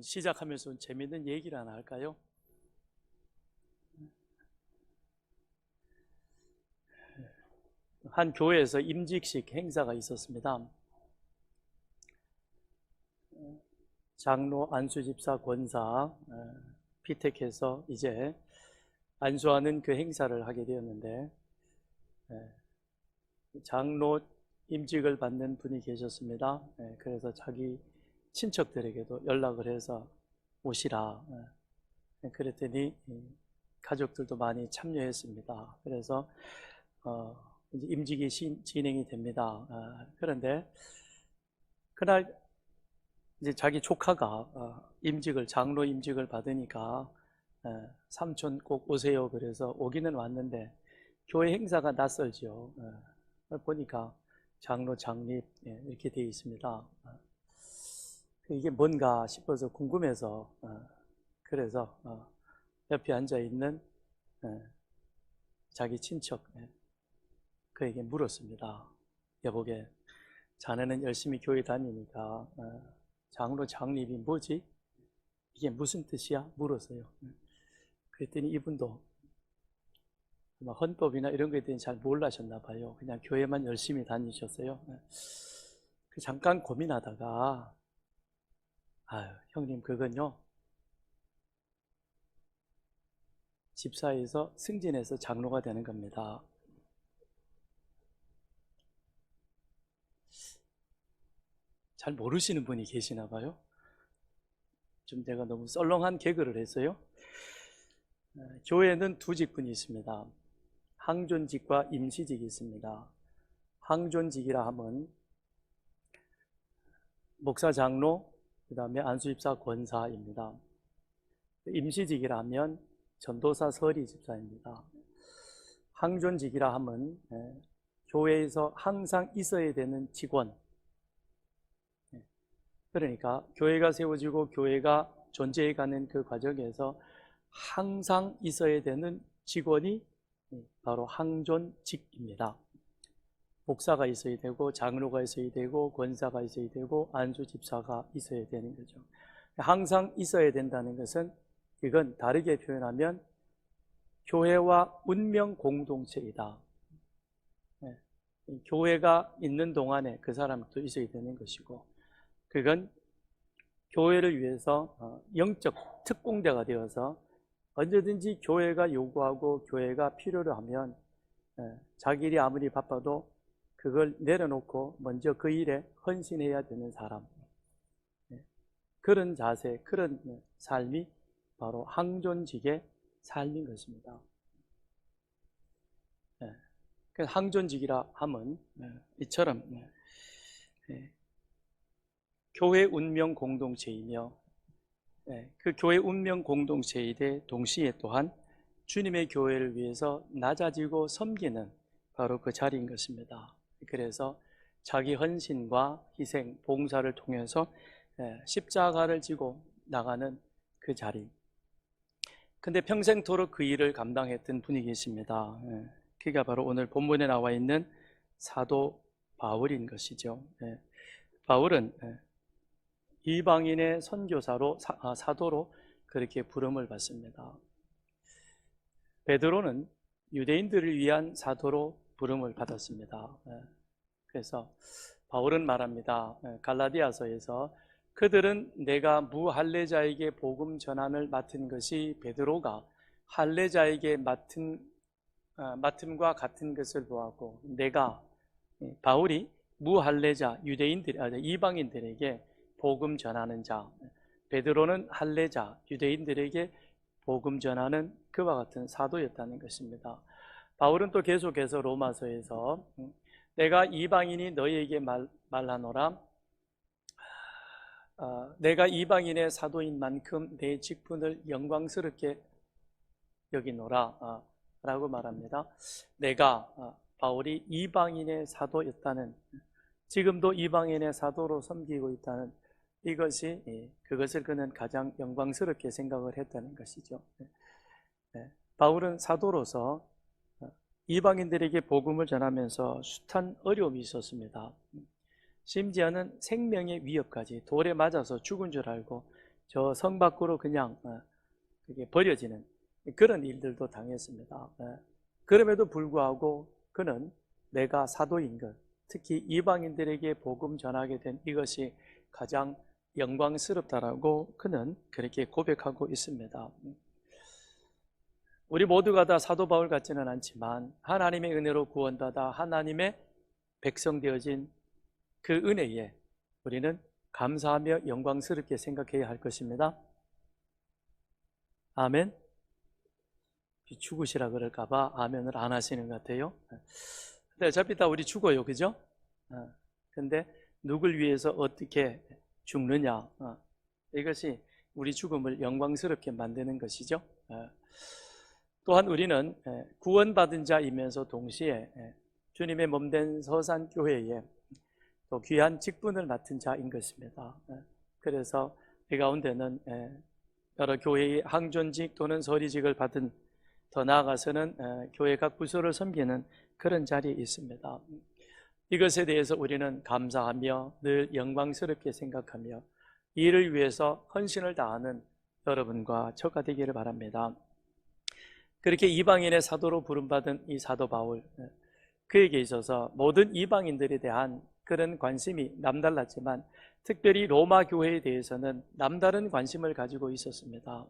시작하면서 재미있는 얘기를 하나 할까요? 한 교회에서 임직식 행사가 있었습니다. 장로, 안수집사, 권사 피택해서 이제 안수하는 그 행사를 하게 되었는데, 장로 임직을 받는 분이 계셨습니다. 그래서 자기 친척들에게도 연락을 해서 오시라. 그랬더니 가족들도 많이 참여했습니다. 그래서 이제 임직이 진행이 됩니다. 그런데 그날 이제 자기 조카가 장로 임직을 받으니까 삼촌 꼭 오세요. 그래서 오기는 왔는데 교회 행사가 낯설죠. 보니까 장로 장립 이렇게 되어 있습니다. 이게 뭔가 싶어서 궁금해서 그래서 옆에 앉아 있는 자기 친척 그에게 물었습니다. 여보게, 자네는 열심히 교회 다니니까 장로 장립이 뭐지? 이게 무슨 뜻이야? 물었어요. 그랬더니 이분도 헌법이나 이런 거에 대해 잘 몰라셨나 봐요. 그냥 교회만 열심히 다니셨어요. 잠깐 고민하다가 아유, 형님, 그건요, 집사에서 승진해서 장로가 되는 겁니다. 잘 모르시는 분이 계시나 봐요. 좀 내가 너무 썰렁한 개그를 했어요. 교회에는 두 직분이 있습니다. 항존직과 임시직이 있습니다. 항존직이라 하면 목사, 장로, 그 다음에 안수집사, 권사입니다. 임시직이라 하면 전도사, 서리 집사입니다. 항존직이라 하면 교회에서 항상 있어야 되는 직원, 그러니까 교회가 세워지고 교회가 존재해가는 그 과정에서 항상 있어야 되는 직원이 바로 항존직입니다. 목사가 있어야 되고 장로가 있어야 되고 권사가 있어야 되고 안수집사가 있어야 되는 거죠. 항상 있어야 된다는 것은 이건 다르게 표현하면 교회와 운명 공동체이다. 교회가 있는 동안에 그 사람도 있어야 되는 것이고, 그건 교회를 위해서 영적 특공대가 되어서 언제든지 교회가 요구하고 교회가 필요로 하면 자기 일이 아무리 바빠도 그걸 내려놓고 먼저 그 일에 헌신해야 되는 사람, 그런 자세, 그런 삶이 바로 항존직의 삶인 것입니다. 항존직이라 하면 이처럼 교회 운명 공동체이며 그 교회 운명 공동체이되 동시에 또한 주님의 교회를 위해서 낮아지고 섬기는 바로 그 자리인 것입니다. 그래서 자기 헌신과 희생, 봉사를 통해서 십자가를 지고 나가는 그 자리. 근데 평생토록 그 일을 감당했던 분이 계십니다. 그가 바로 오늘 본문에 나와 있는 사도 바울인 것이죠. 바울은 이방인의 선교사로 사도로 그렇게 부름을 받습니다. 베드로는 유대인들을 위한 사도로 부름을 받았습니다. 그래서 바울은 말합니다. 갈라디아서에서 그들은 내가 무할례자에게 복음 전환을 맡은 것이 베드로가 할례자에게 맡음과 같은 것을 보았고, 내가 바울이 무할례자 이방인들에게 복음 전하는 자, 베드로는 할례자 유대인들에게 복음 전하는 그와 같은 사도였다는 것입니다. 바울은 또 계속해서 로마서에서 내가 이방인이 너희에게 말하노라, 내가 이방인의 사도인 만큼 내 직분을 영광스럽게 여기노라 라고 말합니다. 내가 바울이 이방인의 사도였다는, 지금도 이방인의 사도로 섬기고 있다는 그것을 그는 가장 영광스럽게 생각을 했다는 것이죠. 바울은 사도로서 이방인들에게 복음을 전하면서 숱한 어려움이 있었습니다. 심지어는 생명의 위협까지, 돌에 맞아서 죽은 줄 알고 저 성 밖으로 그냥 그게 버려지는 그런 일들도 당했습니다. 그럼에도 불구하고 그는 내가 사도인 것, 특히 이방인들에게 복음 전하게 된 이것이 가장 영광스럽다라고 그는 그렇게 고백하고 있습니다. 우리 모두가 다 사도 바울 같지는 않지만 하나님의 은혜로 구원받아 하나님의 백성 되어진 그 은혜에 우리는 감사하며 영광스럽게 생각해야 할 것입니다. 아멘. 죽으시라 그럴까봐 아멘을 안 하시는 것 같아요. 근데 어차피 다 우리 죽어요, 그죠? 근데 누굴 위해서 어떻게 죽느냐, 이것이 우리 죽음을 영광스럽게 만드는 것이죠. 또한 우리는 구원받은 자이면서 동시에 주님의 몸된 서산교회에 또 귀한 직분을 맡은 자인 것입니다. 그래서 이 가운데는 여러 교회의 항존직 또는 서리직을 받은, 더 나아가서는 교회 각 부서를 섬기는 그런 자리에 있습니다. 이것에 대해서 우리는 감사하며 늘 영광스럽게 생각하며 이를 위해서 헌신을 다하는 여러분과 저가 되기를 바랍니다. 그렇게 이방인의 사도로 부름받은 이 사도 바울, 그에게 있어서 모든 이방인들에 대한 그런 관심이 남달랐지만 특별히 로마 교회에 대해서는 남다른 관심을 가지고 있었습니다.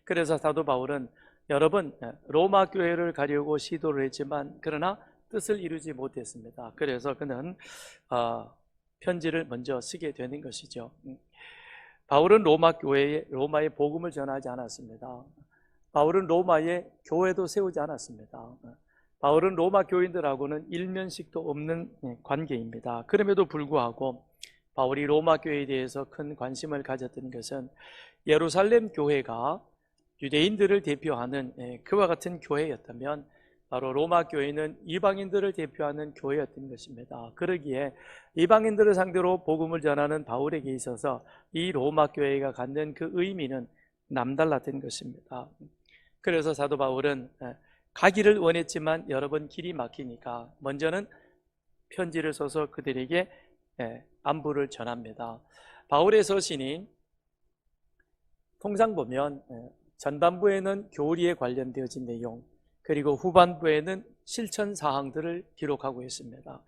그래서 사도 바울은 여러 번 로마 교회를 가려고 시도를 했지만 그러나 뜻을 이루지 못했습니다. 그래서 그는 편지를 먼저 쓰게 되는 것이죠. 바울은 로마 교회에 로마의 복음을 전하지 않았습니다. 바울은 로마에 교회도 세우지 않았습니다. 바울은 로마 교인들하고는 일면식도 없는 관계입니다. 그럼에도 불구하고 바울이 로마 교회에 대해서 큰 관심을 가졌던 것은 예루살렘 교회가 유대인들을 대표하는 그와 같은 교회였다면 바로 로마 교회는 이방인들을 대표하는 교회였던 것입니다. 그러기에 이방인들을 상대로 복음을 전하는 바울에게 있어서 이 로마 교회가 갖는 그 의미는 남달랐던 것입니다. 그래서 사도 바울은 가기를 원했지만 여러 번 길이 막히니까 먼저는 편지를 써서 그들에게 안부를 전합니다. 바울의 서신이 통상 보면 전반부에는 교리에 관련되어진 내용, 그리고 후반부에는 실천 사항들을 기록하고 있습니다.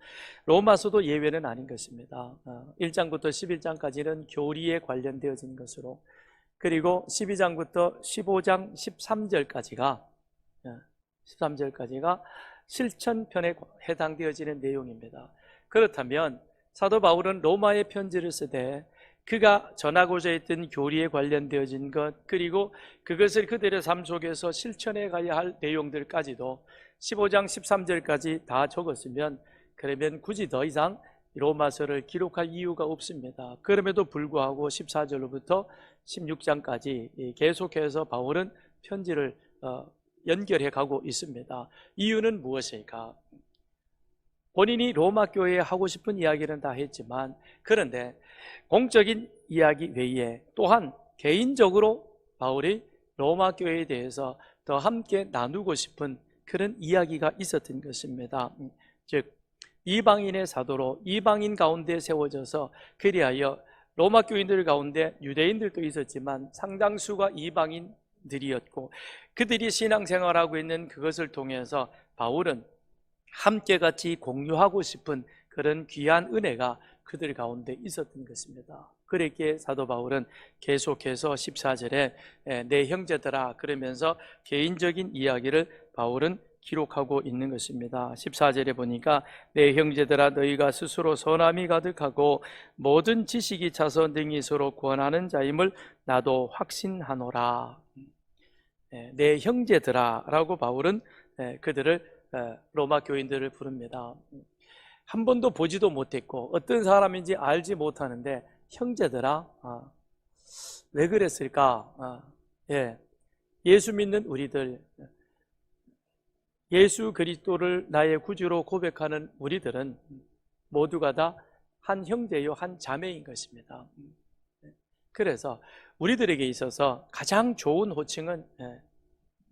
로마서도 예외는 아닌 것입니다. 1장부터 11장까지는 교리에 관련되어진 것으로, 그리고 12장부터 15장 13절까지가 실천편에 해당되어지는 내용입니다. 그렇다면 사도 바울은 로마의 편지를 쓰되 그가 전하고자 했던 교리에 관련되어진 것, 그리고 그것을 그들의 삶 속에서 실천해 가야 할 내용들까지도 15장 13절까지 다 적었으면 그러면 굳이 더 이상 로마서를 기록할 이유가 없습니다. 그럼에도 불구하고 14절로부터 16장까지 계속해서 바울은 편지를 연결해 가고 있습니다. 이유는 무엇일까? 본인이 로마 교회에 하고 싶은 이야기는 다 했지만, 그런데 공적인 이야기 외에 또한 개인적으로 바울이 로마 교회에 대해서 더 함께 나누고 싶은 그런 이야기가 있었던 것입니다. 즉 이방인의 사도로 이방인 가운데 세워져서, 그리하여 로마 교인들 가운데 유대인들도 있었지만 상당수가 이방인들이었고, 그들이 신앙생활하고 있는 그것을 통해서 바울은 함께 같이 공유하고 싶은 그런 귀한 은혜가 그들 가운데 있었던 것입니다. 그렇게 사도 바울은 계속해서 14절에 내 형제들아 그러면서 개인적인 이야기를 바울은 기록하고 있는 것입니다. 14절에 보니까 내 형제들아 너희가 스스로 선함이 가득하고 모든 지식이 차서 능히 서로 구원하는 자임을 나도 확신하노라. 내 형제들아 라고 바울은 그들을 로마 교인들을 부릅니다. 한 번도 보지도 못했고 어떤 사람인지 알지 못하는데 형제들아, 왜 그랬을까? 예수 믿는 우리들, 예수 그리스도를 나의 구주로 고백하는 우리들은 모두가 다 한 형제요 한 자매인 것입니다. 그래서 우리들에게 있어서 가장 좋은 호칭은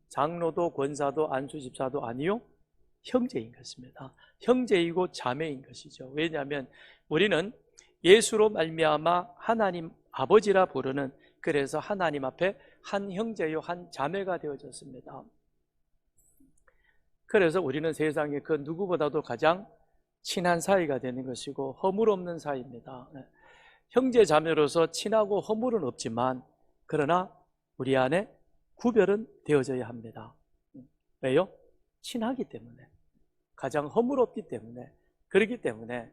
장로도 권사도 안수집사도 아니요 형제인 것입니다. 형제이고 자매인 것이죠. 왜냐하면 우리는 예수로 말미암아 하나님 아버지라 부르는 그래서 하나님 앞에 한 형제요 한 자매가 되어졌습니다. 그래서 우리는 세상에 그 누구보다도 가장 친한 사이가 되는 것이고 허물 없는 사이입니다. 형제 자매로서 친하고 허물은 없지만 그러나 우리 안에 구별은 되어져야 합니다. 왜요? 친하기 때문에, 가장 허물 없기 때문에, 그렇기 때문에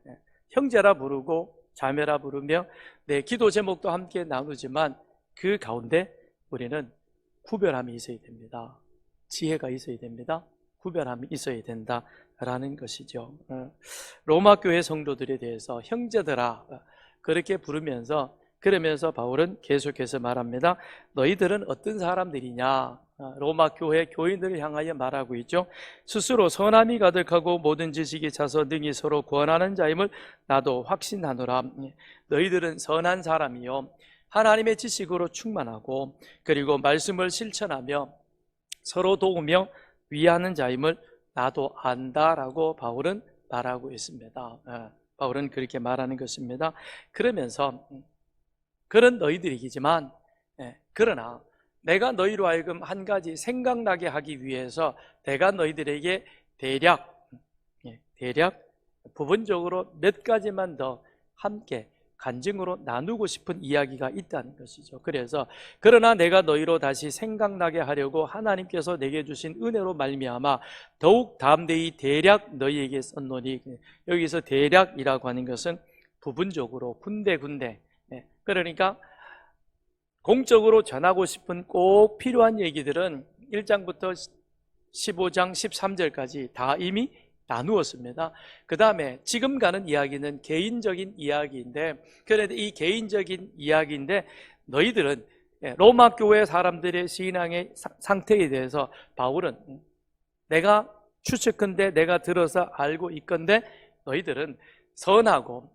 형제라 부르고 자매라 부르며 내 기도 제목도 함께 나누지만 그 가운데 우리는 구별함이 있어야 됩니다. 지혜가 있어야 됩니다. 구별함이 있어야 된다라는 것이죠. 로마 교회 성도들에 대해서 형제들아 그렇게 부르면서 그러면서 바울은 계속해서 말합니다. 너희들은 어떤 사람들이냐? 로마 교회 교인들을 향하여 말하고 있죠. 스스로 선함이 가득하고 모든 지식이 차서 능히 서로 구원하는 자임을 나도 확신하노라. 너희들은 선한 사람이요 하나님의 지식으로 충만하고 그리고 말씀을 실천하며 서로 도우며 위하는 자임을 나도 안다라고 바울은 말하고 있습니다. 바울은 그렇게 말하는 것입니다. 그러면서 그런 너희들이지만 그러나 내가 너희로 하여금 한 가지 생각나게 하기 위해서 내가 너희들에게 대략 부분적으로 몇 가지만 더 함께 간증으로 나누고 싶은 이야기가 있다는 것이죠. 그래서 그러나 내가 너희로 다시 생각나게 하려고 하나님께서 내게 주신 은혜로 말미암아 더욱 담대히 대략 너희에게 썼노니, 여기서 대략이라고 하는 것은 부분적으로 군데군데, 그러니까 공적으로 전하고 싶은 꼭 필요한 얘기들은 1장부터 15장 13절까지 다 이미 나누었습니다. 그 다음에 지금 가는 이야기는 개인적인 이야기인데, 그런데 이 개인적인 이야기인데 너희들은 로마 교회 사람들의 신앙의 상태에 대해서 바울은 내가 추측컨대 내가 들어서 알고 있건대 너희들은 선하고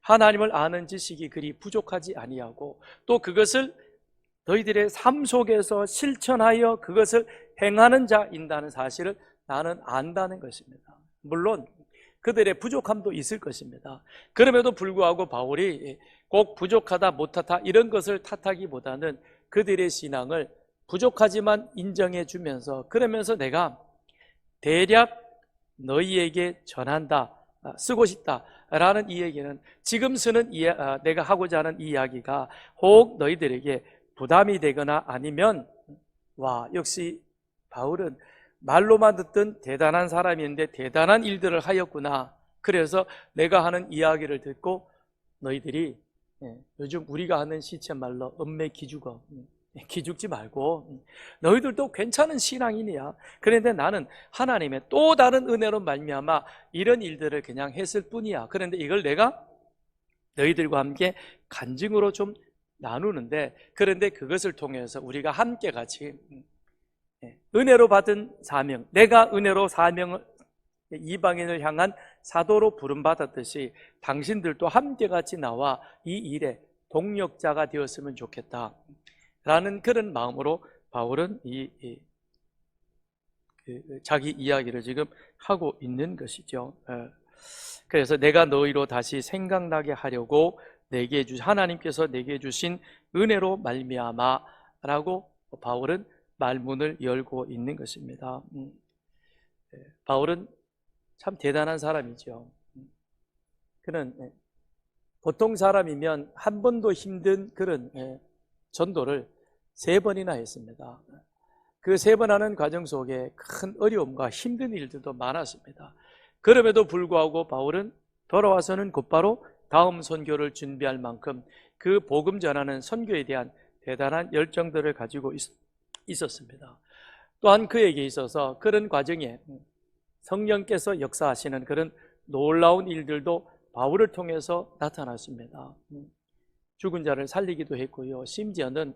하나님을 아는 지식이 그리 부족하지 아니하고 또 그것을 너희들의 삶 속에서 실천하여 그것을 행하는 자인다는 사실을 나는 안다는 것입니다. 물론 그들의 부족함도 있을 것입니다. 그럼에도 불구하고 바울이 꼭 부족하다 못하다 이런 것을 탓하기보다는 그들의 신앙을 부족하지만 인정해 주면서 그러면서 내가 대략 너희에게 전한다, 쓰고 싶다 라는 이 얘기는 지금 쓰는 내가 하고자 하는 이 이야기가 혹 너희들에게 부담이 되거나 아니면 와 역시 바울은 말로만 듣던 대단한 사람인데 대단한 일들을 하였구나, 그래서 내가 하는 이야기를 듣고 너희들이 요즘 우리가 하는 시쳇말로 엄매 기죽어, 기죽지 말고 너희들도 괜찮은 신앙인이야. 그런데 나는 하나님의 또 다른 은혜로 말미암아 이런 일들을 그냥 했을 뿐이야. 그런데 이걸 내가 너희들과 함께 간증으로 좀 나누는데, 그런데 그것을 통해서 우리가 함께 같이 은혜로 받은 사명, 내가 은혜로 사명을 이방인을 향한 사도로 부름받았듯이 당신들도 함께 같이 나와 이 일에 동력자가 되었으면 좋겠다 라는 그런 마음으로 바울은 자기 이야기를 지금 하고 있는 것이죠. 그래서 내가 너희로 다시 생각나게 하려고 하나님께서 내게 주신 은혜로 말미암아 라고 바울은 말문을 열고 있는 것입니다. 바울은 참 대단한 사람이죠. 그는 보통 사람이면 한 번도 힘든 그런 전도를 3번이나 했습니다. 그 3번 하는 과정 속에 큰 어려움과 힘든 일들도 많았습니다. 그럼에도 불구하고 바울은 돌아와서는 곧바로 다음 선교를 준비할 만큼 그 복음 전하는 선교에 대한 대단한 열정들을 가지고 있었습니다. 또한 그에게 있어서 그런 과정에 성령께서 역사하시는 그런 놀라운 일들도 바울을 통해서 나타났습니다. 죽은 자를 살리기도 했고요. 심지어는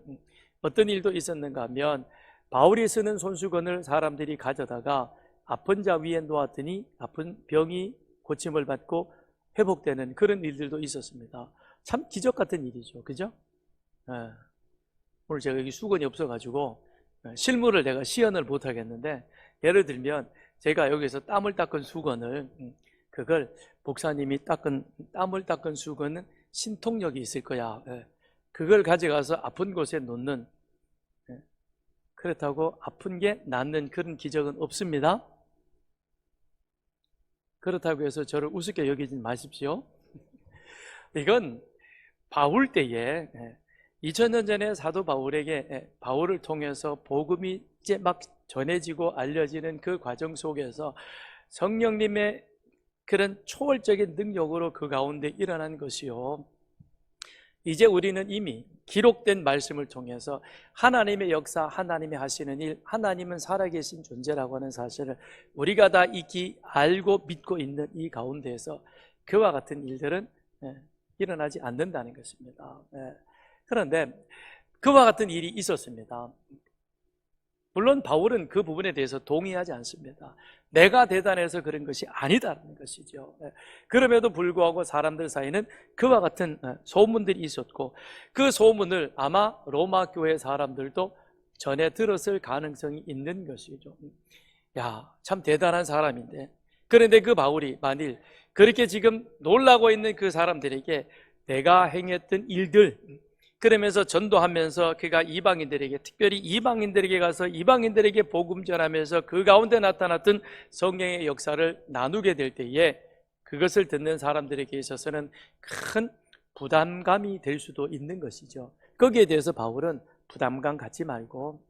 어떤 일도 있었는가 하면 바울이 쓰는 손수건을 사람들이 가져다가 아픈 자 위에 놓았더니 아픈 병이 고침을 받고 회복되는 그런 일들도 있었습니다. 참 기적 같은 일이죠. 그죠? 오늘 제가 여기 수건이 없어가지고 실물을 내가 시연을 못 하겠는데, 예를 들면 제가 여기서 땀을 닦은 수건을, 그걸 목사님이 땀을 닦은 수건은 신통력이 있을 거야. 그걸 가져가서 아픈 곳에 놓는, 그렇다고 아픈 게 낫는 그런 기적은 없습니다. 그렇다고 해서 저를 우습게 여기지 마십시오. 이건 바울 때에 2000년 전에 사도 바울에게 바울을 통해서 복음이 이제 막 전해지고 알려지는 그 과정 속에서 성령님의 그런 초월적인 능력으로 그 가운데 일어난 것이요, 이제 우리는 이미 기록된 말씀을 통해서 하나님의 역사, 하나님이 하시는 일, 하나님은 살아계신 존재라고 하는 사실을 우리가 다 익히 알고 믿고 있는 이 가운데에서 그와 같은 일들은 일어나지 않는다는 것입니다. 그런데 그와 같은 일이 있었습니다. 물론 바울은 그 부분에 대해서 동의하지 않습니다. 내가 대단해서 그런 것이 아니다라는 것이죠. 그럼에도 불구하고 사람들 사이는 그와 같은 소문들이 있었고, 그 소문을 아마 로마 교회 사람들도 전해 들었을 가능성이 있는 것이죠. 야, 참 대단한 사람인데, 그런데 그 바울이 만일 그렇게 지금 놀라고 있는 그 사람들에게 내가 행했던 일들, 그러면서 전도하면서 그가 이방인들에게, 특별히 이방인들에게 가서 이방인들에게 복음 전하면서 그 가운데 나타났던 성령의 역사를 나누게 될 때에 그것을 듣는 사람들에게 있어서는 큰 부담감이 될 수도 있는 것이죠. 거기에 대해서 바울은 부담감 갖지 말고,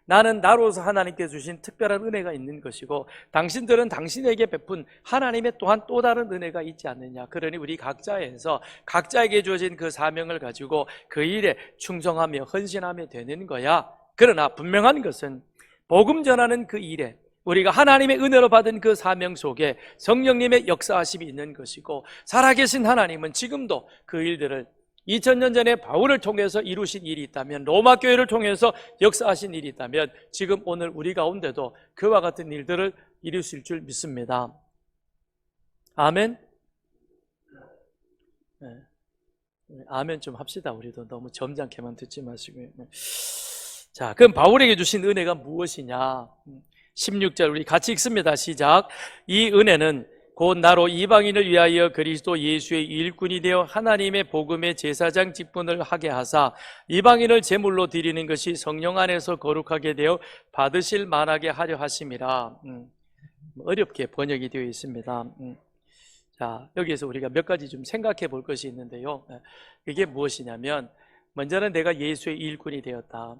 나는 나로서 하나님께 주신 특별한 은혜가 있는 것이고 당신들은 당신에게 베푼 하나님의 또한 또 다른 은혜가 있지 않느냐. 그러니 우리 각자에서 각자에게 주어진 그 사명을 가지고 그 일에 충성하며 헌신하며 되는 거야. 그러나 분명한 것은 복음 전하는 그 일에 우리가 하나님의 은혜로 받은 그 사명 속에 성령님의 역사하심이 있는 것이고, 살아계신 하나님은 지금도 그 일들을 2000년 전에 바울을 통해서 이루신 일이 있다면, 로마 교회를 통해서 역사하신 일이 있다면 지금 오늘 우리 가운데도 그와 같은 일들을 이루실 줄 믿습니다. 아멘. 아멘 좀 합시다. 우리도 너무 점잖게만 듣지 마시고요. 자, 그럼 바울에게 주신 은혜가 무엇이냐? 16절 우리 같이 읽습니다. 시작. 이 은혜는 곧 나로 이방인을 위하여 그리스도 예수의 일꾼이 되어 하나님의 복음의 제사장 직분을 하게 하사 이방인을 제물로 드리는 것이 성령 안에서 거룩하게 되어 받으실 만하게 하려 하심이라. 어렵게 번역이 되어 있습니다. 자, 여기에서 우리가 몇 가지 좀 생각해 볼 것이 있는데요. 이게 무엇이냐면, 먼저는 내가 예수의 일꾼이 되었다.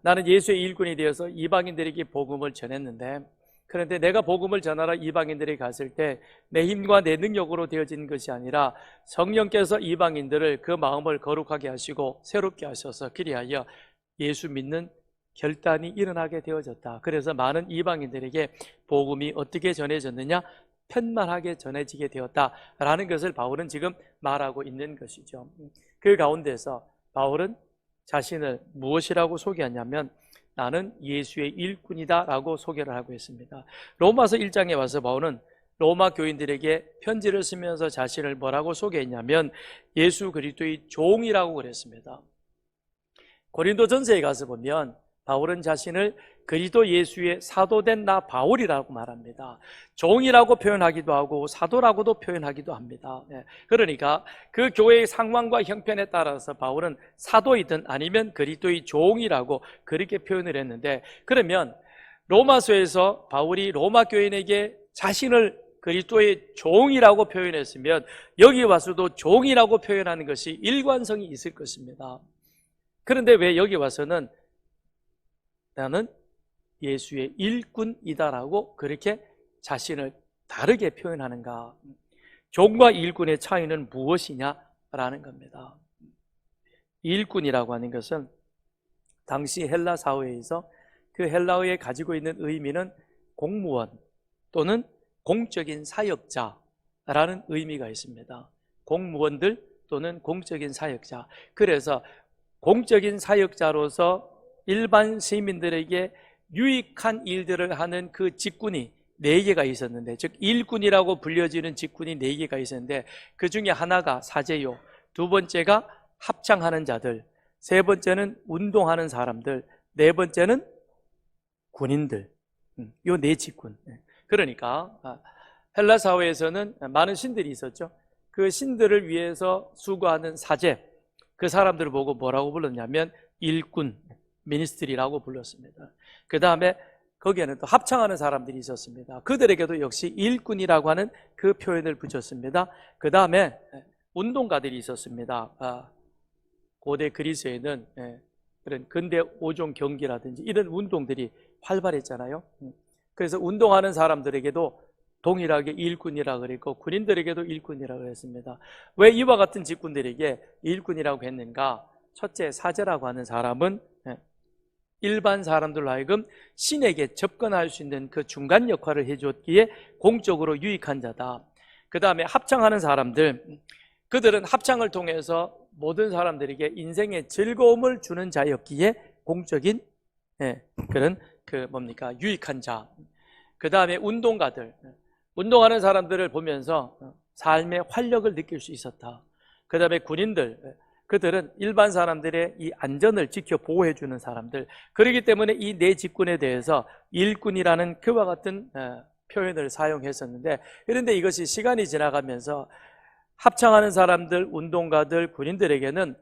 나는 예수의 일꾼이 되어서 이방인들에게 복음을 전했는데, 그런데 내가 복음을 전하러 이방인들이 갔을 때 내 힘과 내 능력으로 되어진 것이 아니라 성령께서 이방인들을 그 마음을 거룩하게 하시고 새롭게 하셔서 그리하여 예수 믿는 결단이 일어나게 되어졌다. 그래서 많은 이방인들에게 복음이 어떻게 전해졌느냐? 편만하게 전해지게 되었다라는 것을 바울은 지금 말하고 있는 것이죠. 그 가운데서 바울은 자신을 무엇이라고 소개하냐면, 나는 예수의 일꾼이다 라고 소개를 하고 있습니다. 로마서 1장에 와서 바울은 로마 교인들에게 편지를 쓰면서 자신을 뭐라고 소개했냐면 예수 그리스도의 종이라고 그랬습니다. 고린도전서에 가서 보면 바울은 자신을 그리스도 예수의 사도된 나 바울이라고 말합니다. 종이라고 표현하기도 하고 사도라고도 표현하기도 합니다. 그러니까 그 교회의 상황과 형편에 따라서 바울은 사도이든 아니면 그리스도의 종이라고 그렇게 표현을 했는데, 그러면 로마서에서 바울이 로마 교인에게 자신을 그리스도의 종이라고 표현했으면 여기 와서도 종이라고 표현하는 것이 일관성이 있을 것입니다. 그런데 왜 여기 와서는 나는 예수의 일꾼이다라고 그렇게 자신을 다르게 표현하는가? 종과 일꾼의 차이는 무엇이냐라는 겁니다. 일꾼이라고 하는 것은 당시 헬라 사회에서 그 헬라어에 가지고 있는 의미는 공무원 또는 공적인 사역자라는 의미가 있습니다. 공무원들 또는 공적인 사역자. 그래서 공적인 사역자로서 일반 시민들에게 유익한 일들을 하는 그 직군이 4개가 있었는데, 즉 일꾼이라고 불려지는 직군이 4개가 있었는데 그 중에 하나가 사제요, 두 번째가 합창하는 자들, 세 번째는 운동하는 사람들, 네 번째는 군인들. 요 4직군. 그러니까 헬라 사회에서는 많은 신들이 있었죠. 그 신들을 위해서 수고하는 사제, 그 사람들을 보고 뭐라고 불렀냐면 일꾼, 미니스트리라고 불렀습니다. 그 다음에 거기에는 또 합창하는 사람들이 있었습니다. 그들에게도 역시 일꾼이라고 하는 그 표현을 붙였습니다. 그 다음에 운동가들이 있었습니다. 고대 그리스에는 그런 근대 5종 경기라든지 이런 운동들이 활발했잖아요. 그래서 운동하는 사람들에게도 동일하게 일꾼이라고 그랬고 군인들에게도 일꾼이라고 했습니다. 왜 이와 같은 직군들에게 일꾼이라고 했는가? 첫째, 사제라고 하는 사람은 일반 사람들로 하여금 신에게 접근할 수 있는 그 중간 역할을 해줬기에 공적으로 유익한 자다. 그 다음에 합창하는 사람들, 그들은 합창을 통해서 모든 사람들에게 인생의 즐거움을 주는 자였기에 공적인 그런 유익한 자. 그 다음에 운동가들, 운동하는 사람들을 보면서 삶의 활력을 느낄 수 있었다. 그 다음에 군인들, 그들은 일반 사람들의 이 안전을 지켜 보호해 주는 사람들. 그렇기 때문에 이 네 직군에 대해서 일꾼이라는 그와 같은 표현을 사용했었는데, 그런데 이것이 시간이 지나가면서 합창하는 사람들, 운동가들, 군인들에게는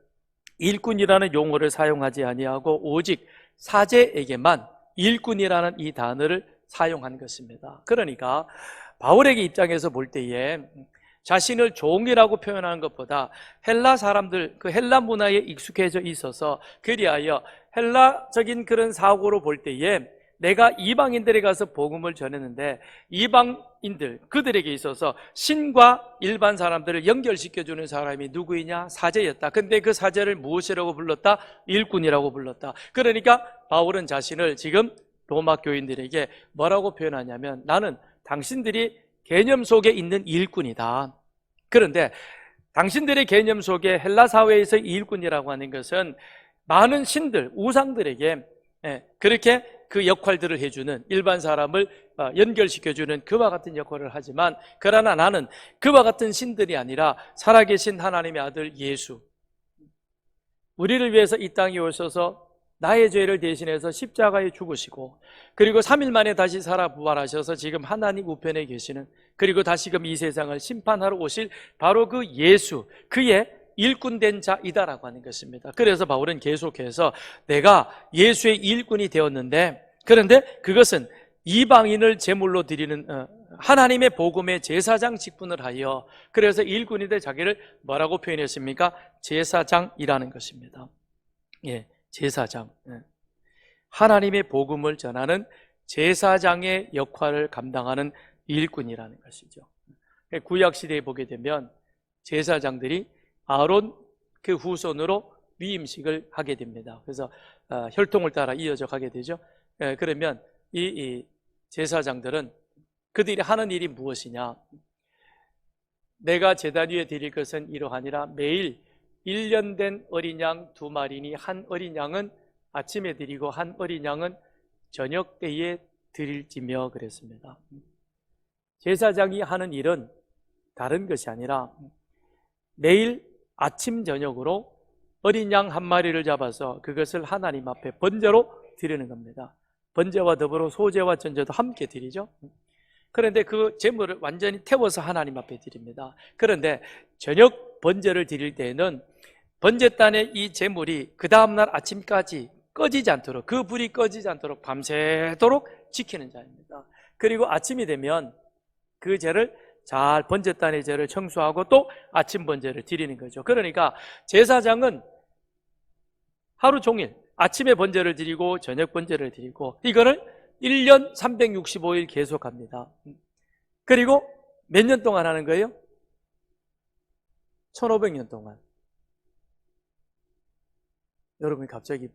일꾼이라는 용어를 사용하지 아니하고 오직 사제에게만 일꾼이라는 이 단어를 사용한 것입니다. 그러니까 바울에게 입장에서 볼 때에 자신을 종이라고 표현하는 것보다 헬라 사람들, 그 헬라 문화에 익숙해져 있어서 그리하여 헬라적인 그런 사고로 볼 때에 내가 이방인들에 가서 복음을 전했는데 이방인들, 그들에게 있어서 신과 일반 사람들을 연결시켜주는 사람이 누구이냐? 사제였다. 근데 그 사제를 무엇이라고 불렀다? 일꾼이라고 불렀다. 그러니까 바울은 자신을 지금 로마 교인들에게 뭐라고 표현하냐면 나는 당신들이 개념 속에 있는 일꾼이다. 그런데 당신들의 개념 속에 헬라 사회에서 일꾼이라고 하는 것은 많은 신들, 우상들에게 그렇게 그 역할들을 해주는 일반 사람을 연결시켜주는 그와 같은 역할을 하지만 그러나 나는 그와 같은 신들이 아니라 살아계신 하나님의 아들 예수, 우리를 위해서 이 땅에 오셔서 나의 죄를 대신해서 십자가에 죽으시고 그리고 3일 만에 다시 살아 부활하셔서 지금 하나님 우편에 계시는, 그리고 다시금 이 세상을 심판하러 오실 바로 그 예수, 그의 일꾼된 자이다라고 하는 것입니다. 그래서 바울은 계속해서 내가 예수의 일꾼이 되었는데, 그런데 그것은 이방인을 제물로 드리는 하나님의 복음의 제사장 직분을 하여, 그래서 일꾼이 될 자기를 뭐라고 표현했습니까? 제사장이라는 것입니다. 예, 제사장. 하나님의 복음을 전하는 제사장의 역할을 감당하는 일꾼이라는 것이죠. 구약 시대에 보게 되면 제사장들이 아론 그 후손으로 위임식을 하게 됩니다. 그래서 혈통을 따라 이어져 가게 되죠. 그러면 이 제사장들은 그들이 하는 일이 무엇이냐? 내가 제단 위에 드릴 것은 이러하니라. 매일 1년 된 어린 양 2마리니 한 어린 양은 아침에 드리고 한 어린 양은 저녁 때에 드릴지며 그랬습니다. 제사장이 하는 일은 다른 것이 아니라 매일 아침 저녁으로 어린 양 1마리를 잡아서 그것을 하나님 앞에 번제로 드리는 겁니다. 번제와 더불어 소제와 전제도 함께 드리죠. 그런데 그 제물을 완전히 태워서 하나님 앞에 드립니다. 그런데 저녁 번제를 드릴 때에는 번제단의 이 제물이 그 다음날 아침까지 꺼지지 않도록, 그 불이 꺼지지 않도록 밤새도록 지키는 자입니다. 그리고 아침이 되면 그 죄를 잘, 번제단의 죄를 청소하고 또 아침 번제를 드리는 거죠. 그러니까 제사장은 하루 종일 아침에 번제를 드리고 저녁 번제를 드리고 이거를 1년 365일 계속합니다. 그리고 몇 년 동안 하는 거예요? 1500년 동안. 여러분이 갑자기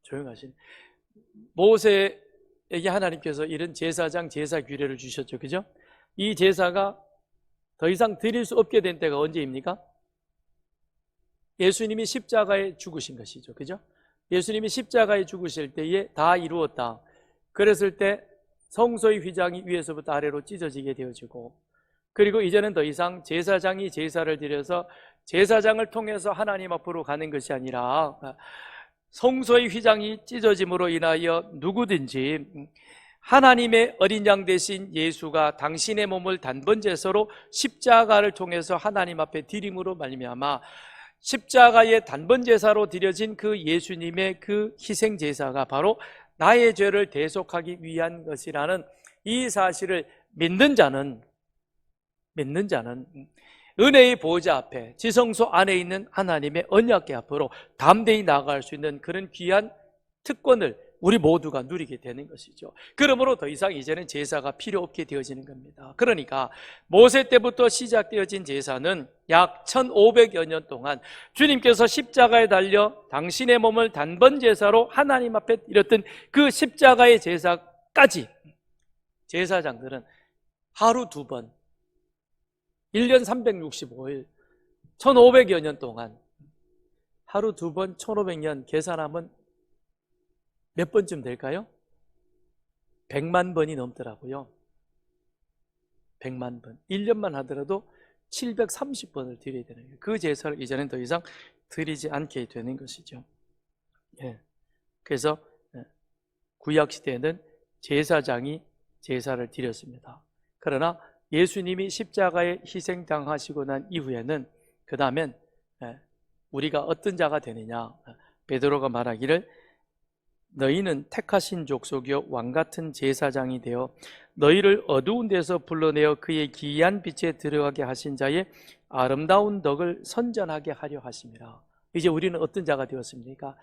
조용하시네. 모세에게 하나님께서 이런 제사장 제사 규례를 주셨죠. 그죠? 이 제사가 더 이상 드릴 수 없게 된 때가 언제입니까? 예수님이 십자가에 죽으신 것이죠. 그죠? 예수님이 십자가에 죽으실 때에 다 이루었다. 그랬을 때 성소의 휘장이 위에서부터 아래로 찢어지게 되어지고, 그리고 이제는 더 이상 제사장이 제사를 드려서 제사장을 통해서 하나님 앞으로 가는 것이 아니라 성소의 휘장이 찢어짐으로 인하여 누구든지 하나님의 어린 양 대신 예수가 당신의 몸을 단번제사로 십자가를 통해서 하나님 앞에 드림으로 말미암아 십자가의 단번 제사로 드려진 그 예수님의 그 희생 제사가 바로 나의 죄를 대속하기 위한 것이라는 이 사실을 믿는 자는 은혜의 보좌 앞에 지성소 안에 있는 하나님의 언약궤 앞으로 담대히 나아갈 수 있는 그런 귀한 특권을 우리 모두가 누리게 되는 것이죠. 그러므로 더 이상 이제는 제사가 필요 없게 되어지는 겁니다. 그러니까 모세 때부터 시작되어진 제사는 약 1500여 년 동안 주님께서 십자가에 달려 당신의 몸을 단번 제사로 하나님 앞에 드렸던 그 십자가의 제사까지 제사장들은 하루 2번 1년 365일 1500여 년 동안 하루 2번 1500년 계산하면 몇 번쯤 될까요? 100만 번이 넘더라고요. 100만 번. 1년만 하더라도 730번을 드려야 되는 거예요. 그 제사를 이제는 더 이상 드리지 않게 되는 것이죠. 예. 그래서 구약시대에는 제사장이 제사를 드렸습니다. 그러나 예수님이 십자가에 희생당하시고 난 이후에는 그 다음엔 우리가 어떤 자가 되느냐, 베드로가 말하기를 너희는 택하신 족속이요 왕같은 제사장이 되어 너희를 어두운 데서 불러내어 그의 기이한 빛에 들어가게 하신 자의 아름다운 덕을 선전하게 하려 하심이라. 이제 우리는 어떤 자가 되었습니까?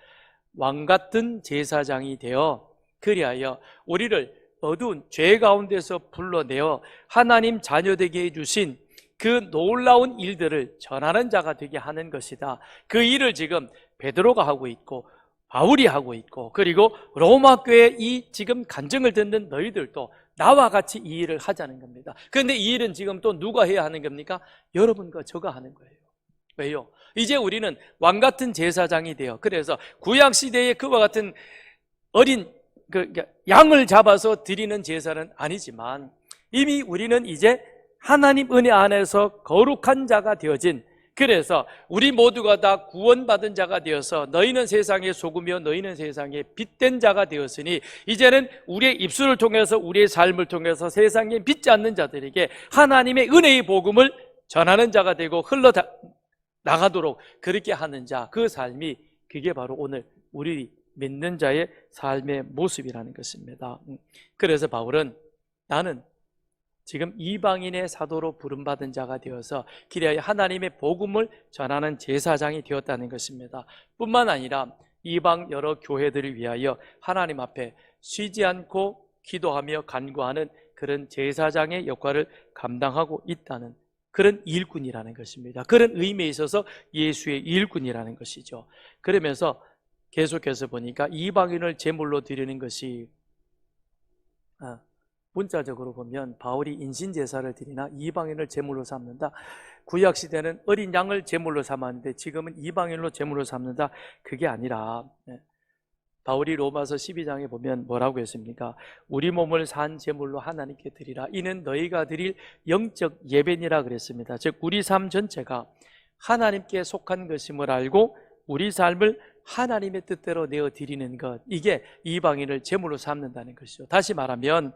왕같은 제사장이 되어 그리하여 우리를 어두운 죄 가운데서 불러내어 하나님 자녀되게 해주신 그 놀라운 일들을 전하는 자가 되게 하는 것이다. 그 일을 지금 베드로가 하고 있고 바울이 하고 있고, 그리고 로마 교회 이 지금 간증을 듣는 너희들도 나와 같이 이 일을 하자는 겁니다. 그런데 이 일은 지금 또 누가 해야 하는 겁니까? 여러분과 저가 하는 거예요. 왜요? 이제 우리는 왕같은 제사장이 되어, 그래서 구약시대에 그와 같은 어린 양을 잡아서 드리는 제사는 아니지만 이미 우리는 이제 하나님 은혜 안에서 거룩한 자가 되어진, 그래서 우리 모두가 다 구원받은 자가 되어서 너희는 세상의 소금이요 너희는 세상의 빛된 자가 되었으니 이제는 우리의 입술을 통해서 우리의 삶을 통해서 세상에 믿지 않는 자들에게 하나님의 은혜의 복음을 전하는 자가 되고 흘러나가도록 그렇게 하는 자, 그 삶이 그게 바로 오늘 우리 믿는 자의 삶의 모습이라는 것입니다. 그래서 바울은 나는 지금 이방인의 사도로 부름받은 자가 되어서 기리하여 하나님의 복음을 전하는 제사장이 되었다는 것입니다. 뿐만 아니라 이방 여러 교회들을 위하여 하나님 앞에 쉬지 않고 기도하며 간구하는 그런 제사장의 역할을 감당하고 있다는 그런 일꾼이라는 것입니다. 그런 의미에 있어서 예수의 일꾼이라는 것이죠. 그러면서 계속해서 보니까 이방인을 제물로 드리는 것이 문자적으로 보면 바울이 인신제사를 드리나 이방인을 제물로 삼는다. 구약시대는 어린 양을 제물로 삼았는데 지금은 이방인으로 제물로 삼는다. 그게 아니라 바울이 로마서 12장에 보면 뭐라고 했습니까? 우리 몸을 산 제물로 하나님께 드리라. 이는 너희가 드릴 영적 예배니라 그랬습니다. 즉 우리 삶 전체가 하나님께 속한 것임을 알고 우리 삶을 하나님의 뜻대로 내어드리는 것, 이게 이방인을 제물로 삼는다는 것이죠. 다시 말하면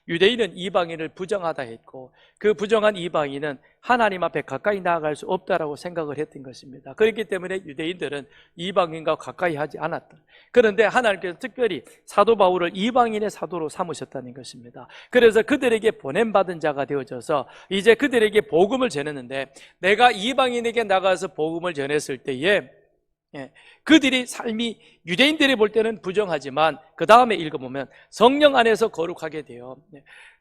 유대인은 이방인을 부정하다 했고 그 부정한 이방인은 하나님 앞에 가까이 나아갈 수 없다라고 생각을 했던 것입니다. 그렇기 때문에 유대인들은 이방인과 가까이 하지 않았다. 그런데 하나님께서 특별히 사도 바울을 이방인의 사도로 삼으셨다는 것입니다. 그래서 그들에게 보냄받은 자가 되어져서 이제 그들에게 복음을 전했는데, 내가 이방인에게 나가서 복음을 전했을 때에 그들이 삶이 유대인들이 볼 때는 부정하지만 그 다음에 읽어보면 성령 안에서 거룩하게 돼요.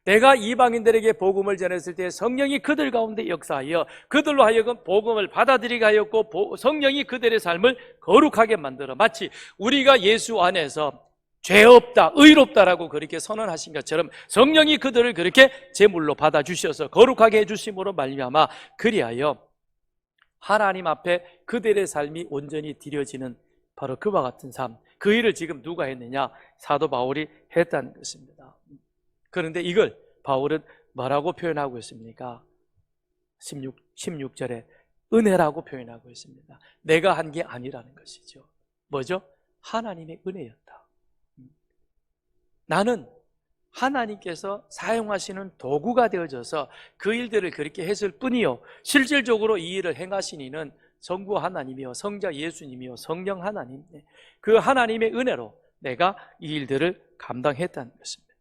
내가 이방인들에게 복음을 전했을 때 성령이 그들 가운데 역사하여 그들로 하여금 복음을 받아들이게 하였고 성령이 그들의 삶을 거룩하게 만들어 마치 우리가 예수 안에서 죄 없다, 의롭다라고 그렇게 선언하신 것처럼 성령이 그들을 그렇게 제물로 받아주셔서 거룩하게 해주심으로 말미암아 그리하여 하나님 앞에 그들의 삶이 온전히 드려지는 바로 그와 같은 삶, 그 일을 지금 누가 했느냐? 사도 바울이 했다는 것입니다. 그런데 이걸 바울은 뭐라고 표현하고 있습니까? 16절에 은혜라고 표현하고 있습니다. 내가 한 게 아니라는 것이죠. 뭐죠? 하나님의 은혜였다. 나는 하나님께서 사용하시는 도구가 되어져서 그 일들을 그렇게 했을 뿐이요 실질적으로 이 일을 행하신 이는 성부 하나님이요 성자 예수님이요 성령 하나님, 그 하나님의 은혜로 내가 이 일들을 감당했다는 것입니다.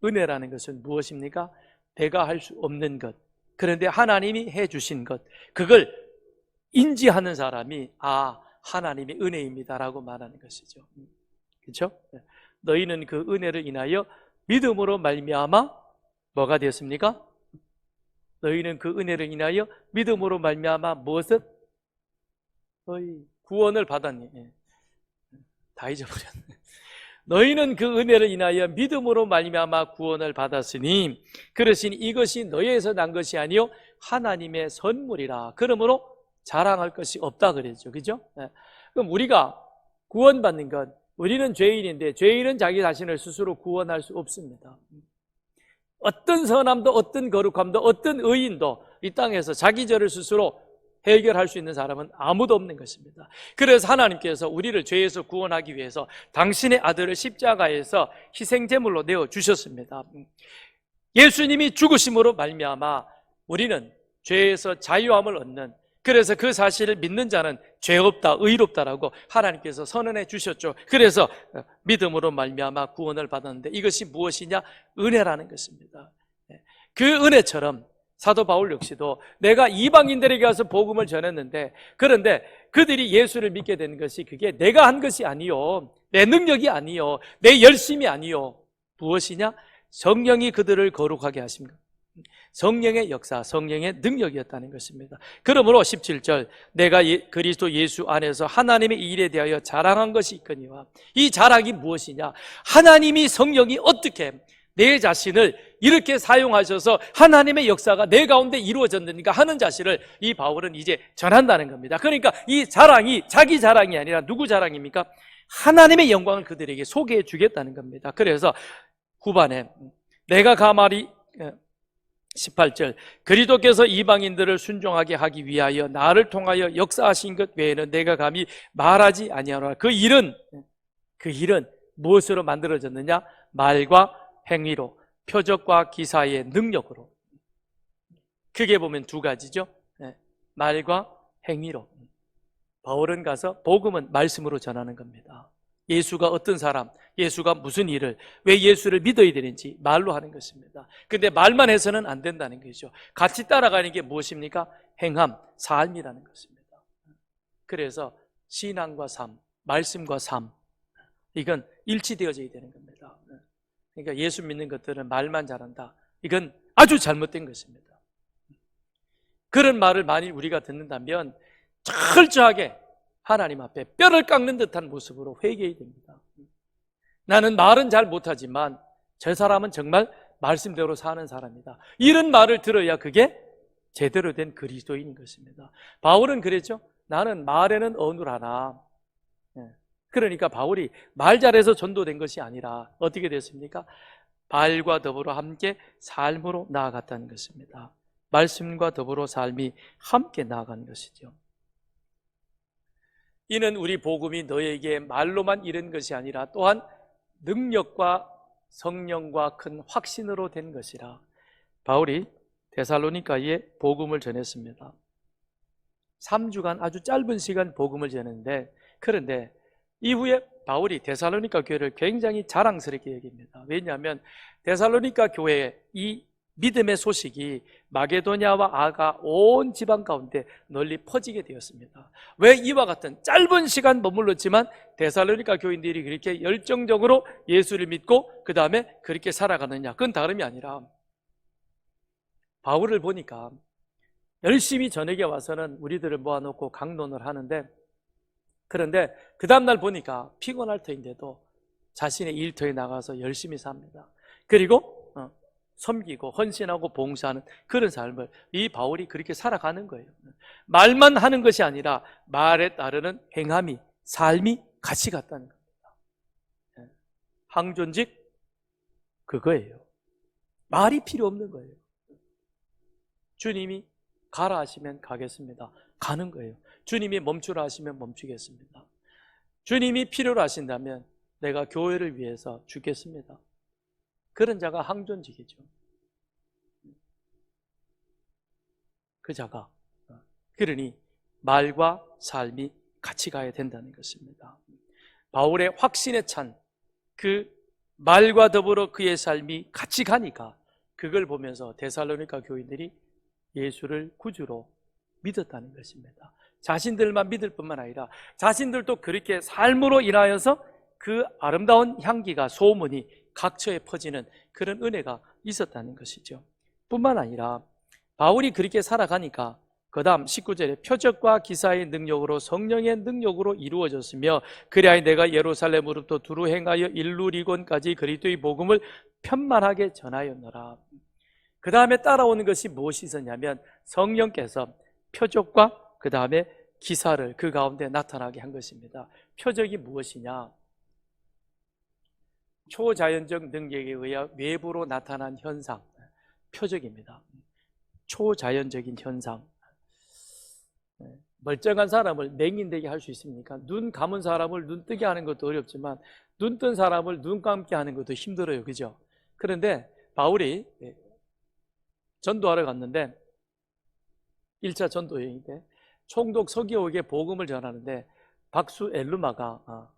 은혜라는 것은 무엇입니까? 내가 할 수 없는 것, 그런데 하나님이 해주신 것, 그걸 인지하는 사람이 하나님의 은혜입니다라고 말하는 것이죠. 그렇죠? 너희는 그 은혜를 인하여 믿음으로 말미암아 뭐가 되었습니까? 너희는 그 은혜를 인하여 믿음으로 말미암아 무엇을? 구원을 받았니? 다 잊어버렸네. 너희는 그 은혜를 인하여 믿음으로 말미암아 구원을 받았으니 그러시니 이것이 너희에서 난 것이 아니요 하나님의 선물이라. 그러므로 자랑할 것이 없다 그랬죠. 그죠? 그럼 우리가 구원받는 것, 우리는 죄인인데 죄인은 자기 자신을 스스로 구원할 수 없습니다. 어떤 선함도 어떤 거룩함도 어떤 의인도 이 땅에서 자기 죄를 스스로 해결할 수 있는 사람은 아무도 없는 것입니다. 그래서 하나님께서 우리를 죄에서 구원하기 위해서 당신의 아들을 십자가에서 희생제물로 내어주셨습니다. 예수님이 죽으심으로 말미암아 우리는 죄에서 자유함을 얻는, 그래서 그 사실을 믿는 자는 죄 없다, 의롭다라고 하나님께서 선언해 주셨죠. 그래서 믿음으로 말미암아 구원을 받았는데 이것이 무엇이냐? 은혜라는 것입니다. 그 은혜처럼 사도 바울 역시도 내가 이방인들에게 가서 복음을 전했는데, 그런데 그들이 예수를 믿게 된 것이 그게 내가 한 것이 아니요, 내 능력이 아니요, 내 열심이 아니요, 무엇이냐? 성령이 그들을 거룩하게 하신 것, 성령의 역사, 성령의 능력이었다는 것입니다. 그러므로 17절 내가 그리스도 예수 안에서 하나님의 일에 대하여 자랑한 것이 있거니와, 이 자랑이 무엇이냐? 하나님이, 성령이 어떻게 내 자신을 이렇게 사용하셔서 하나님의 역사가 내 가운데 이루어졌는가 하는 자신을 이 바울은 이제 전한다는 겁니다. 그러니까 이 자랑이 자기 자랑이 아니라 누구 자랑입니까? 하나님의 영광을 그들에게 소개해 주겠다는 겁니다. 그래서 후반에 내가 가만히 18절 그리스도께서 이방인들을 순종하게 하기 위하여 나를 통하여 역사하신 것 외에는 내가 감히 말하지 아니하노라. 그 일은 무엇으로 만들어졌느냐? 말과 행위로, 표적과 기사의 능력으로. 크게 보면 두 가지죠. 말과 행위로. 바울은 가서 복음은 말씀으로 전하는 겁니다. 예수가 어떤 사람, 예수가 무슨 일을, 왜 예수를 믿어야 되는지 말로 하는 것입니다. 근데 말만 해서는 안 된다는 거죠. 같이 따라가는 게 무엇입니까? 행함, 삶이라는 것입니다. 그래서 신앙과 삶, 말씀과 삶, 이건 일치되어져야 되는 겁니다. 그러니까 예수 믿는 것들은 말만 잘한다, 이건 아주 잘못된 것입니다. 그런 말을 만일 우리가 듣는다면 철저하게 하나님 앞에 뼈를 깎는 듯한 모습으로 회개해야 됩니다. 나는 말은 잘 못하지만 저 사람은 정말 말씀대로 사는 사람이다, 이런 말을 들어야 그게 제대로 된 그리스도인인 것입니다. 바울은 그랬죠. 나는 말에는 어눌하나. 그러니까 바울이 말 잘해서 전도된 것이 아니라 어떻게 됐습니까? 말과 더불어 함께 삶으로 나아갔다는 것입니다. 말씀과 더불어 삶이 함께 나아간 것이죠. 이는 우리 복음이 너에게 말로만 이른 것이 아니라 또한 능력과 성령과 큰 확신으로 된 것이라. 바울이 데살로니가에 복음을 전했습니다. 3주간 아주 짧은 시간 복음을 전했는데, 그런데 이후에 바울이 데살로니가 교회를 굉장히 자랑스럽게 여깁니다. 왜냐하면 데살로니가 교회의 이 믿음의 소식이 마게도냐와 아가 온 지방 가운데 널리 퍼지게 되었습니다. 왜 이와 같은 짧은 시간 머물렀지만 데살로니가 교인들이 그렇게 열정적으로 예수를 믿고 그 다음에 그렇게 살아가느냐? 그건 다름이 아니라 바울을 보니까 열심히 저녁에 와서는 우리들을 모아놓고 강론을 하는데, 그런데 그 다음날 보니까 피곤할 터인데도 자신의 일터에 나가서 열심히 삽니다. 그리고 섬기고 헌신하고 봉사하는 그런 삶을 이 바울이 그렇게 살아가는 거예요. 말만 하는 것이 아니라 말에 따르는 행함이, 삶이 같이 갔다는 겁니다. 항존직 그거예요. 말이 필요 없는 거예요. 주님이 가라 하시면 가겠습니다. 가는 거예요. 주님이 멈추라 하시면 멈추겠습니다. 주님이 필요로 하신다면 내가 교회를 위해서 죽겠습니다. 그런 자가 항존직이죠. 그 자가. 그러니 말과 삶이 같이 가야 된다는 것입니다. 바울의 확신에 찬 그 말과 더불어 그의 삶이 같이 가니까 그걸 보면서 데살로니가 교인들이 예수를 구주로 믿었다는 것입니다. 자신들만 믿을 뿐만 아니라 자신들도 그렇게 삶으로 인하여서 그 아름다운 향기가, 소문이 각처에 퍼지는 그런 은혜가 있었다는 것이죠. 뿐만 아니라 바울이 그렇게 살아가니까 그 다음 19절에 표적과 기사의 능력으로, 성령의 능력으로 이루어졌으며 그리하여 내가 예루살렘으로부터 두루 행하여 일루리곤까지 그리스도의 복음을 편만하게 전하였노라. 그 다음에 따라오는 것이 무엇이 있었냐면 성령께서 표적과 그 다음에 기사를 그 가운데 나타나게 한 것입니다. 표적이 무엇이냐? 초자연적 능력에 의해 외부로 나타난 현상, 표적입니다. 초자연적인 현상. 멀쩡한 사람을 맹인되게 할 수 있습니까? 눈 감은 사람을 눈 뜨게 하는 것도 어렵지만 눈 뜬 사람을 눈 감게 하는 것도 힘들어요. 그죠? 그런데 바울이 전도하러 갔는데 1차 전도 여행 때 총독 서기옥에 복음을 전하는데 박수 엘루마가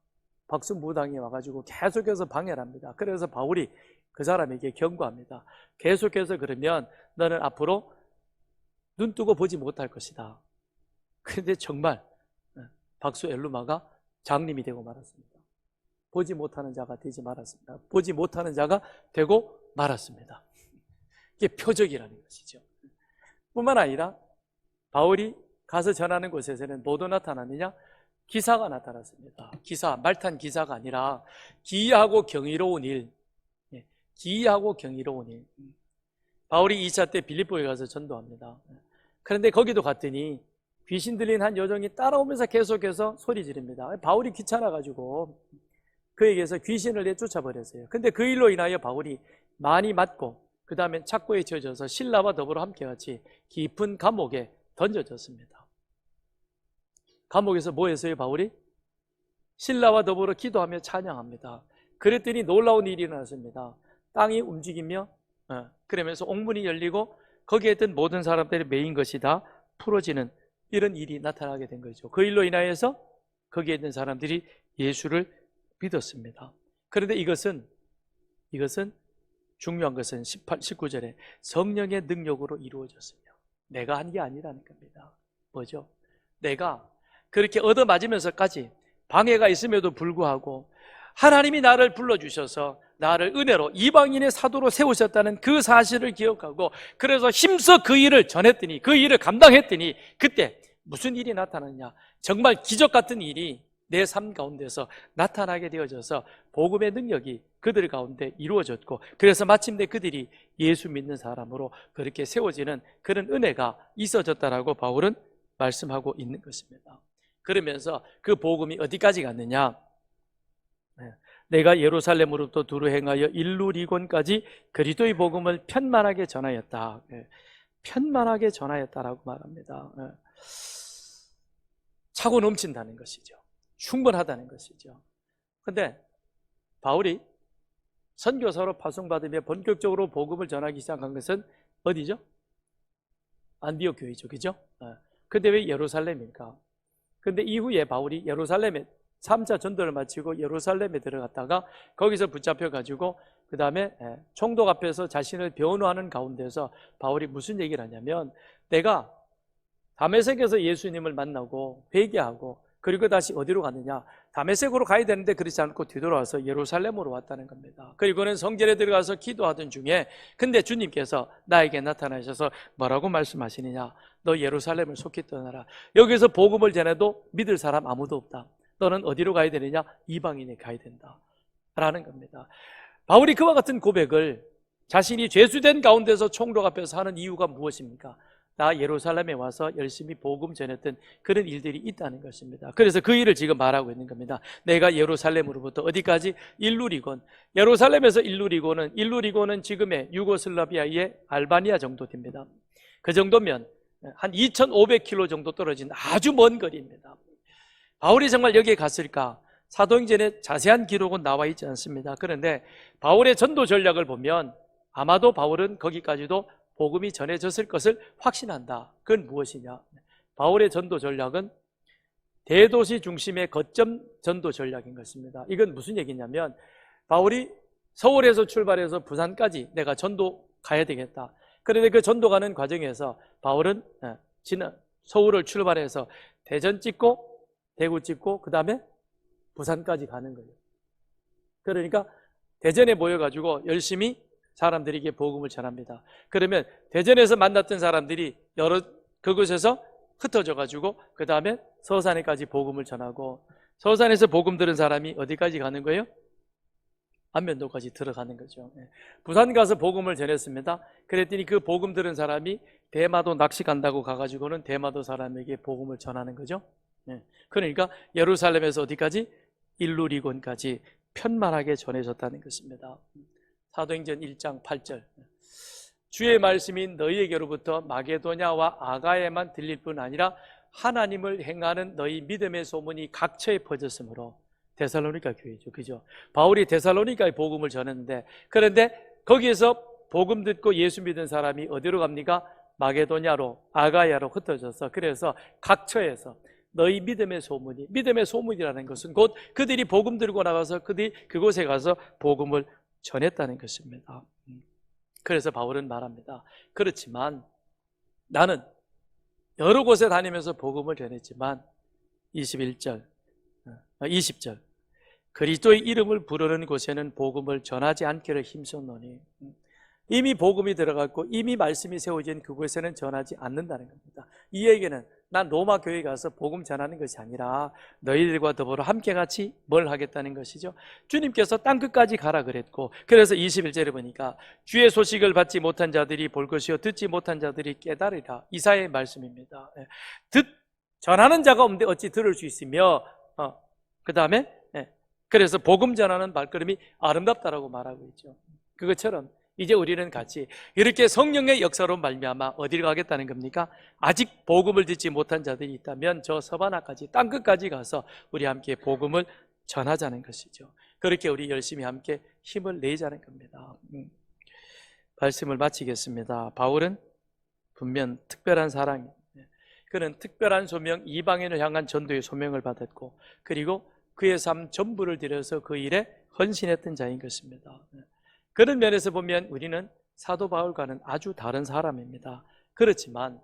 박수 무당이 와가지고 계속해서 방해를 합니다. 그래서 바울이 그 사람에게 경고합니다. 계속해서 그러면 너는 앞으로 눈 뜨고 보지 못할 것이다. 그런데 정말 박수 엘루마가 장님이 되고 말았습니다. 보지 못하는 자가 되지 말았습니다. 보지 못하는 자가 되고 말았습니다. 이게 표적이라는 것이죠. 뿐만 아니라 바울이 가서 전하는 곳에서는 뭐도 나타나느냐? 기사가 나타났습니다. 기사, 말탄 기사가 아니라 기이하고 경이로운 일, 기이하고 경이로운 일. 바울이 2차 때 빌립보에 가서 전도합니다. 그런데 거기도 갔더니 귀신 들린 한 여종이 따라오면서 계속해서 소리 지릅니다. 바울이 귀찮아가지고 그에게서 귀신을 내쫓아버렸어요. 근데 그 일로 인하여 바울이 많이 맞고 그 다음에 착고에 처져서 신라와 더불어 함께같이 깊은 감옥에 던져졌습니다. 감옥에서 뭐 했어요? 바울이? 신라와 더불어 기도하며 찬양합니다. 그랬더니 놀라운 일이 일어났습니다. 땅이 움직이며 그러면서 옥문이 열리고 거기에 있던 모든 사람들이 메인 것이 다 풀어지는 이런 일이 나타나게 된 거죠. 그 일로 인하여서 거기에 있는 사람들이 예수를 믿었습니다. 그런데 이것은 중요한 것은 19절에 성령의 능력으로 이루어졌으며 내가 한 게 아니라는 겁니다. 뭐죠? 내가 그렇게 얻어맞으면서까지 방해가 있음에도 불구하고 하나님이 나를 불러주셔서 나를 은혜로 이방인의 사도로 세우셨다는 그 사실을 기억하고 그래서 힘써 그 일을 전했더니 그 일을 감당했더니 그때 무슨 일이 나타났냐? 정말 기적 같은 일이 내 삶 가운데서 나타나게 되어져서 복음의 능력이 그들 가운데 이루어졌고 그래서 마침내 그들이 예수 믿는 사람으로 그렇게 세워지는 그런 은혜가 있어졌다라고 바울은 말씀하고 있는 것입니다. 그러면서 그 복음이 어디까지 갔느냐? 내가 예루살렘으로부터 두루 행하여 일루리곤까지 그리스도의 복음을 편만하게 전하였다. 편만하게 전하였다라고 말합니다. 차고 넘친다는 것이죠. 충분하다는 것이죠. 그런데 바울이 선교사로 파송받으며 본격적으로 복음을 전하기 시작한 것은 어디죠? 안디옥 교회죠. 그죠? 근데 왜 예루살렘일까? 근데 이후에 바울이 예루살렘에 3차 전도를 마치고 예루살렘에 들어갔다가 거기서 붙잡혀가지고 그 다음에 총독 앞에서 자신을 변호하는 가운데서 바울이 무슨 얘기를 하냐면 내가 다메섹에서 예수님을 만나고 회개하고 그리고 다시 어디로 갔느냐? 다메섹으로 가야 되는데 그렇지 않고 뒤돌아와서 예루살렘으로 왔다는 겁니다. 그리고는 성전에 들어가서 기도하던 중에 근데 주님께서 나에게 나타나셔서 뭐라고 말씀하시느냐? 너 예루살렘을 속히 떠나라. 여기서 복음을 전해도 믿을 사람 아무도 없다. 너는 어디로 가야 되느냐? 이방인에 가야 된다 라는 겁니다. 바울이 그와 같은 고백을 자신이 죄수된 가운데서 총독 앞에서 하는 이유가 무엇입니까? 나 예루살렘에 와서 열심히 복음 전했던 그런 일들이 있다는 것입니다. 그래서 그 일을 지금 말하고 있는 겁니다. 내가 예루살렘으로부터 어디까지? 일루리곤. 예루살렘에서 일루리곤은 지금의 유고슬라비아의 알바니아 정도 됩니다. 그 정도면 한 2,500km 정도 떨어진 아주 먼 거리입니다. 바울이 정말 여기에 갔을까? 사도행전에 자세한 기록은 나와 있지 않습니다. 그런데 바울의 전도 전략을 보면 아마도 바울은 거기까지도 복음이 전해졌을 것을 확신한다. 그건 무엇이냐? 바울의 전도 전략은 대도시 중심의 거점 전도 전략인 것입니다. 이건 무슨 얘기냐면 바울이 서울에서 출발해서 부산까지 내가 전도 가야 되겠다. 그런데 그 전도 가는 과정에서 바울은 서울을 출발해서 대전 찍고 대구 찍고 그 다음에 부산까지 가는 거예요. 그러니까 대전에 모여가지고 열심히 사람들에게 복음을 전합니다. 그러면 대전에서 만났던 사람들이 여러 그곳에서 흩어져가지고 그 다음에 서산에까지 복음을 전하고, 서산에서 복음 들은 사람이 어디까지 가는 거예요? 안면도까지 들어가는 거죠. 부산 가서 복음을 전했습니다. 그랬더니 그 복음 들은 사람이 대마도 낚시 간다고 가가지고는 대마도 사람에게 복음을 전하는 거죠. 그러니까 예루살렘에서 어디까지? 일루리곤까지 편만하게 전해졌다는 것입니다. 사도행전 1장 8절. 주의 말씀이 너희에게로부터 마게도냐와 아가야에만 들릴 뿐 아니라 하나님을 행하는 너희 믿음의 소문이 각처에 퍼졌으므로. 데살로니가 교회죠. 그죠? 바울이 데살로니가에 복음을 전했는데, 그런데 거기에서 복음 듣고 예수 믿은 사람이 어디로 갑니까? 마게도냐로, 아가야로 흩어져서, 그래서 각처에서 너희 믿음의 소문이, 믿음의 소문이라는 것은 곧 그들이 복음 들고 나가서 그들이 그곳에 가서 복음을 전했다는 것입니다. 그래서 바울은 말합니다. 그렇지만 나는 여러 곳에 다니면서 복음을 전했지만 20절 그리스도의 이름을 부르는 곳에는 복음을 전하지 않기를 힘썼노니. 이미 복음이 들어갔고 이미 말씀이 세워진 그곳에는 전하지 않는다는 겁니다. 이 얘기는 난 로마 교회 가서 복음 전하는 것이 아니라 너희들과 더불어 함께 같이 뭘 하겠다는 것이죠. 주님께서 땅끝까지 가라 그랬고, 그래서 21절에 보니까 주의 소식을 받지 못한 자들이 볼 것이요 듣지 못한 자들이 깨달으리라. 이사야의 말씀입니다. 전하는 자가 없는데 어찌 들을 수 있으며, 그 다음에 그래서 복음 전하는 발걸음이 아름답다라고 말하고 있죠. 그것처럼 이제 우리는 같이 이렇게 성령의 역사로 말미암아 어디를 가겠다는 겁니까? 아직 복음을 듣지 못한 자들이 있다면 저 서바나까지, 땅끝까지 가서 우리 함께 복음을 전하자는 것이죠. 그렇게 우리 열심히 함께 힘을 내자는 겁니다. 말씀을 마치겠습니다. 바울은 분명 특별한 사랑이, 그는 특별한 소명, 이방인을 향한 전도의 소명을 받았고, 그리고 그의 삶 전부를 들여서 그 일에 헌신했던 자인 것입니다. 그런 면에서 보면 우리는 사도 바울과는 아주 다른 사람입니다. 그렇지만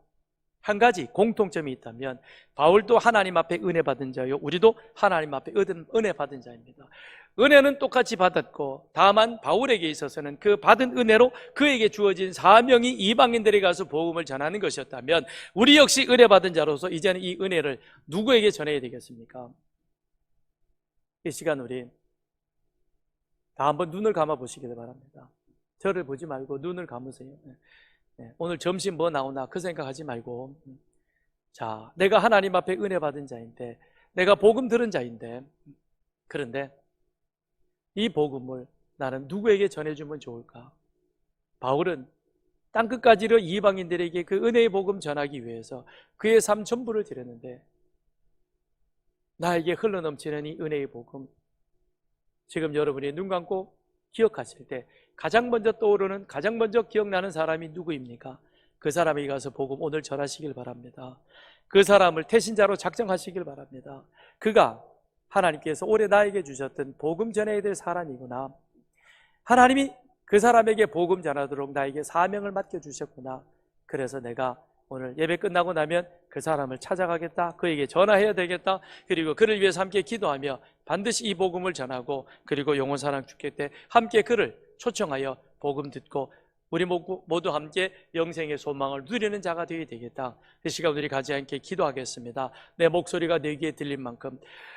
한 가지 공통점이 있다면 바울도 하나님 앞에 은혜 받은 자요, 우리도 하나님 앞에 은혜 받은 자입니다. 은혜는 똑같이 받았고, 다만 바울에게 있어서는 그 받은 은혜로 그에게 주어진 사명이 이방인들에게 가서 복음을 전하는 것이었다면 우리 역시 은혜 받은 자로서 이제는 이 은혜를 누구에게 전해야 되겠습니까? 이 시간 우리 다 한번 눈을 감아 보시기 바랍니다. 저를 보지 말고 눈을 감으세요. 오늘 점심 뭐 나오나 그 생각하지 말고, 자, 내가 하나님 앞에 은혜 받은 자인데, 내가 복음 들은 자인데, 그런데 이 복음을 나는 누구에게 전해주면 좋을까? 바울은 땅끝까지로 이방인들에게 그 은혜의 복음 전하기 위해서 그의 삶 전부를 드렸는데, 나에게 흘러넘치는 이 은혜의 복음, 지금 여러분이 눈 감고 기억하실 때 가장 먼저 떠오르는, 가장 먼저 기억나는 사람이 누구입니까? 그 사람에게 가서 복음 오늘 전하시길 바랍니다. 그 사람을 태신자로 작정하시길 바랍니다. 그가 하나님께서 올해 나에게 주셨던 복음 전해야 될 사람이구나, 하나님이 그 사람에게 복음 전하도록 나에게 사명을 맡겨주셨구나, 그래서 내가 오늘 예배 끝나고 나면 그 사람을 찾아가겠다, 그에게 전화해야 되겠다, 그리고 그를 위해서 함께 기도하며 반드시 이 복음을 전하고, 그리고 영혼사랑 주께 때 함께 그를 초청하여 복음 듣고 우리 모두 함께 영생의 소망을 누리는 자가 되어야 되겠다. 이 시간 우리 같이 함께 기도하겠습니다. 내 목소리가 내 귀에 들릴 만큼